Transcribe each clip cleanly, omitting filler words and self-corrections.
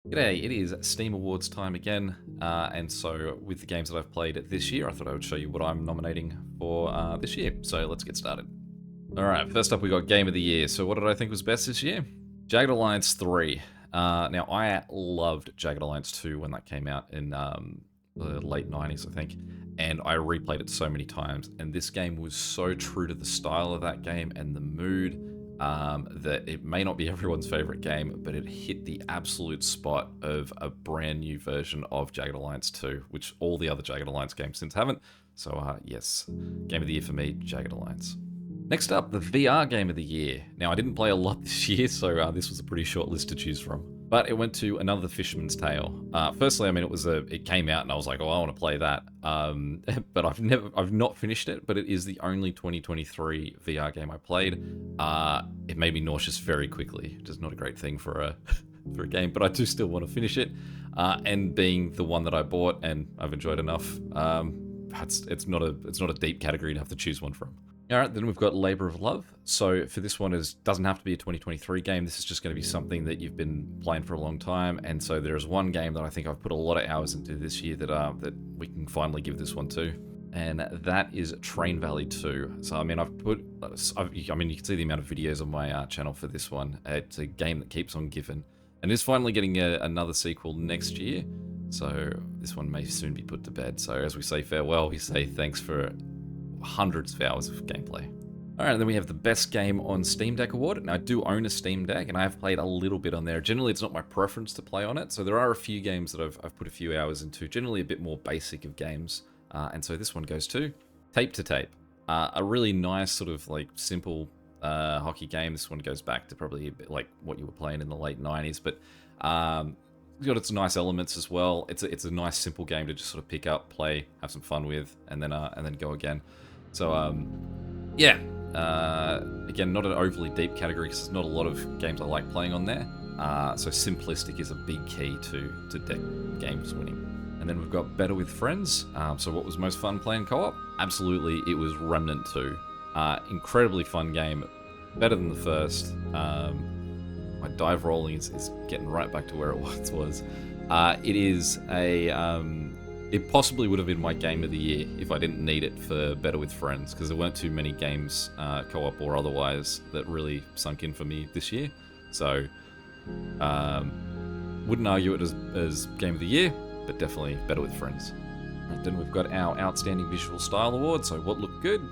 G'day, it is Steam Awards time again, and so with the games that I've played this year, I thought I would show you what I'm nominating for this year. So let's get started. All right, first up we got Game of the Year. So what did I think was best this year? Jagged Alliance 3. Now I loved Jagged Alliance 2 when that came out in the late 90s, I think, and I replayed it so many times, and this game was so true to the style of that game and the mood that it may not be everyone's favorite game, but it hit the absolute spot of a brand new version of Jagged Alliance 2, which all the other Jagged Alliance games since haven't. So, yes, Game of the Year for me, Jagged Alliance. Next up, the VR Game of the Year. Now, I didn't play a lot this year, so this was a pretty short list to choose from. But it went to Another Fisherman's Tale. Firstly, I mean, it came out and I was like, oh, I want to play that. But I've not finished it. But it is the only 2023 VR game I played. It made me nauseous very quickly, which is not a great thing for a for a game. But I do still want to finish it. And being the one that I bought and I've enjoyed enough, it's not a deep category to have to choose one from. All right, then we've got Labor of Love. So for this one, it doesn't have to be a 2023 game. This is just going to be something that you've been playing for a long time. And so there's one game that I think I've put a lot of hours into this year that we can finally give this one to, and that is Train Valley 2. So I mean, you can see the amount of videos on my channel for this one. It's a game that keeps on giving, and is finally getting another sequel next year. So this one may soon be put to bed. So as we say farewell, we say thanks for hundreds of hours of gameplay. All right, and then we have the Best Game on Steam Deck award. Now, I do own a Steam Deck, and I have played a little bit on there. Generally, it's not my preference to play on it, so there are a few games that I've put a few hours into, generally a bit more basic of games. And so this one goes to Tape to Tape. A really nice sort of like simple hockey game. This one goes back to probably a bit like what you were playing in the late 90s, but it's got its nice elements as well. It's a nice simple game to just sort of pick up, play, have some fun with, and then go again. So, yeah. Again, not an overly deep category because there's not a lot of games I like playing on there. So simplistic is a big key to deck games winning. And then we've got Better with Friends. So what was most fun playing co-op? Absolutely, it was Remnant 2. Incredibly fun game. Better than the first. My dive rolling is getting right back to where it once was. It is it possibly would have been my game of the year if I didn't need it for Better with Friends, because there weren't too many games, co-op or otherwise, that really sunk in for me this year. So, wouldn't argue it as game of the year, but definitely Better with Friends. Right, then we've got our Outstanding Visual Style Award, so what looked good?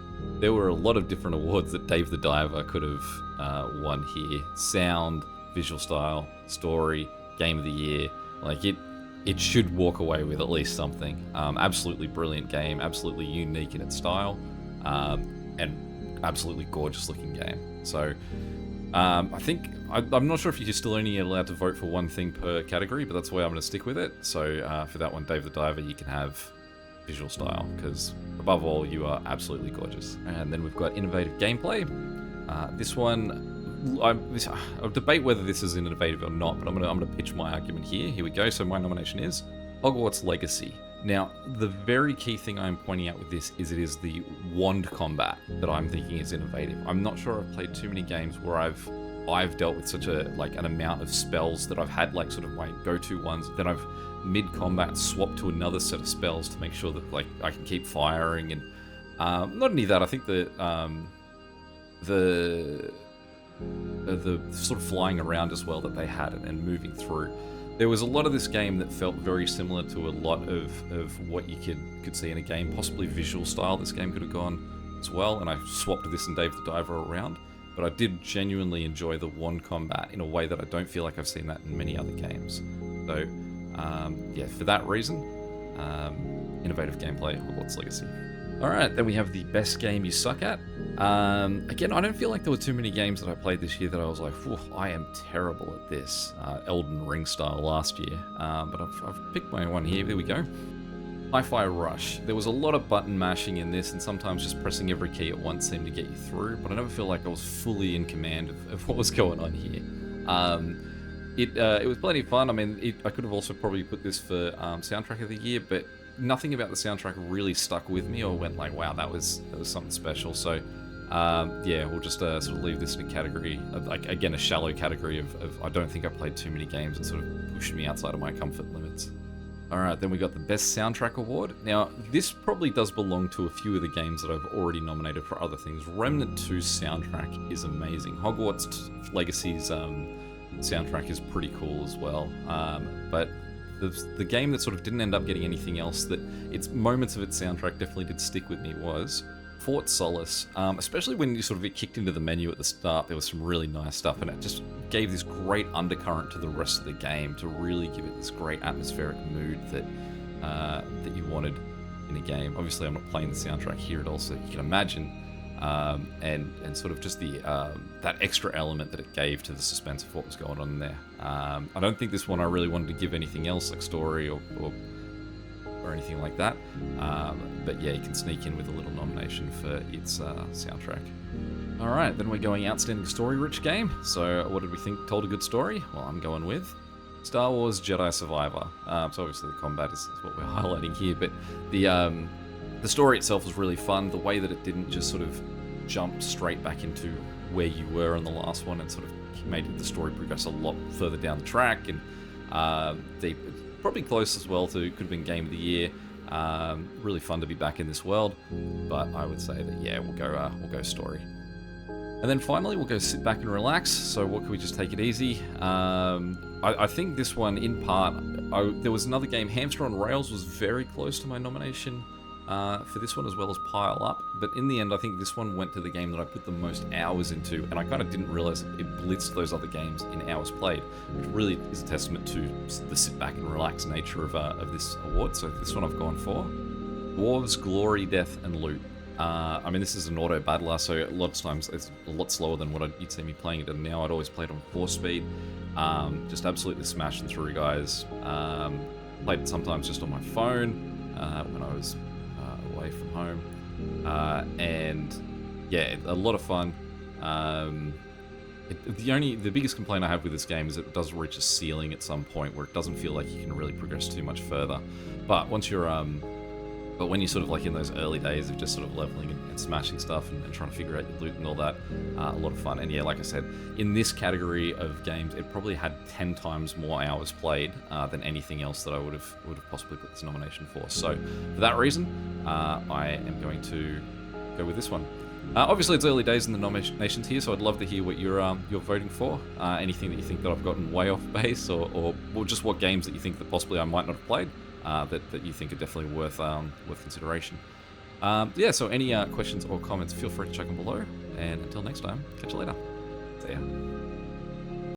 There were a lot of different awards that Dave the Diver could have won here. Sound, visual style, story, game of the year. Like, it should walk away with at least something. Absolutely brilliant game, absolutely unique in its style, and absolutely gorgeous looking game. So I think, I'm not sure if you're still only allowed to vote for one thing per category, but that's the way I'm going to stick with it. So for that one, Dave the Diver, you can have visual style, because above all, you are absolutely gorgeous. And then we've got innovative gameplay. This one, I'll debate whether this is innovative or not, but I'm gonna pitch my argument here. Here we go. So my nomination is Hogwarts Legacy. Now, the very key thing I'm pointing out with this is it is the wand combat that I'm thinking is innovative. I'm not sure I've played too many games where I've dealt with such an amount of spells that I've had like sort of my go-to ones. Then I've mid-combat swapped to another set of spells to make sure that like I can keep firing, and not only that, I think the sort of flying around as well that they had and moving through. There was a lot of this game that felt very similar to a lot of what you could see in a game, possibly visual style. This game could have gone as well, and I swapped this and Dave the Diver around. But I did genuinely enjoy the wand combat in a way that I don't feel like I've seen that in many other games. So, yeah, for that reason, innovative gameplay, Hogwarts Legacy. Alright, then we have the best game you suck at. Again, I don't feel like there were too many games that I played this year that I was like, I am terrible at this. Elden Ring style last year. But I've picked my one here. There we go. Hi-Fi Rush. There was a lot of button mashing in this, and sometimes just pressing every key at once seemed to get you through, but I never feel like I was fully in command of what was going on here. It was plenty of fun. I mean, I could have also probably put this for soundtrack of the year, but nothing about the soundtrack really stuck with me or went like, wow, that was something special. So Yeah, we'll just sort of leave this in a category, like again, a shallow category of I don't think I played too many games and sort of pushed me outside of my comfort limits. Alright, then we got the Best Soundtrack Award. Now, this probably does belong to a few of the games that I've already nominated for other things. Remnant 2's soundtrack is amazing. Hogwarts Legacy's soundtrack is pretty cool as well. But the game that sort of didn't end up getting anything else, that its moments of its soundtrack definitely did stick with me, was Fort Solis, especially when you sort of get kicked into the menu at the start. There was some really nice stuff, and it just gave this great undercurrent to the rest of the game to really give it this great atmospheric mood that that you wanted in a game. Obviously, I'm not playing the soundtrack here at all, so you can imagine, and sort of just the that extra element that it gave to the suspense of what was going on there. I don't think this one I really wanted to give anything else like story or anything like that. But yeah, you can sneak in with a little nomination for its soundtrack. Alright, then we're going Outstanding Story-Rich Game. So what did we think told a good story? Well, I'm going with Star Wars Jedi Survivor. So obviously the combat is what we're highlighting here, but the story itself was really fun. The way that it didn't just sort of jump straight back into where you were in the last one, and sort of made the story progress a lot further down the track, and probably close as well to, could have been Game of the Year. Really fun to be back in this world, but I would say that yeah, we'll go story. And then finally, we'll go sit back and relax. So what can we just take it easy? I think this one, in part, there was another game, Hamster on Rails, was very close to my nomination for this one, as well as Pile Up. But in the end, I think this one went to the game that I put the most hours into, and I kind of didn't realize it blitzed those other games in hours played, which really is a testament to the sit back and relax nature of this award. So this one I've gone for Dwarves, Glory, Death, and Loot. I mean, this is an auto battler, so a lot of times it's a lot slower than what you'd see me playing it, and now I'd always play it on 4-speed. Just absolutely smashing through, guys. Played it sometimes just on my phone when I was away from home, and yeah, a lot of fun. The biggest complaint I have with this game is it does reach a ceiling at some point where it doesn't feel like you can really progress too much further. But once you're but when you're sort of like in those early days of just sort of leveling and smashing stuff and trying to figure out your loot and all that, a lot of fun. And yeah, like I said, in this category of games, it probably had 10 times more hours played than anything else that I would have possibly put this nomination for. So for that reason, I am going to go with this one. Obviously, it's early days in the nominations here, so I'd love to hear what you're voting for. Anything that you think that I've gotten way off base, or just what games that you think that possibly I might not have played. That you think are definitely worth consideration. Yeah, so any questions or comments, feel free to check them below. And until next time, catch you later. See ya.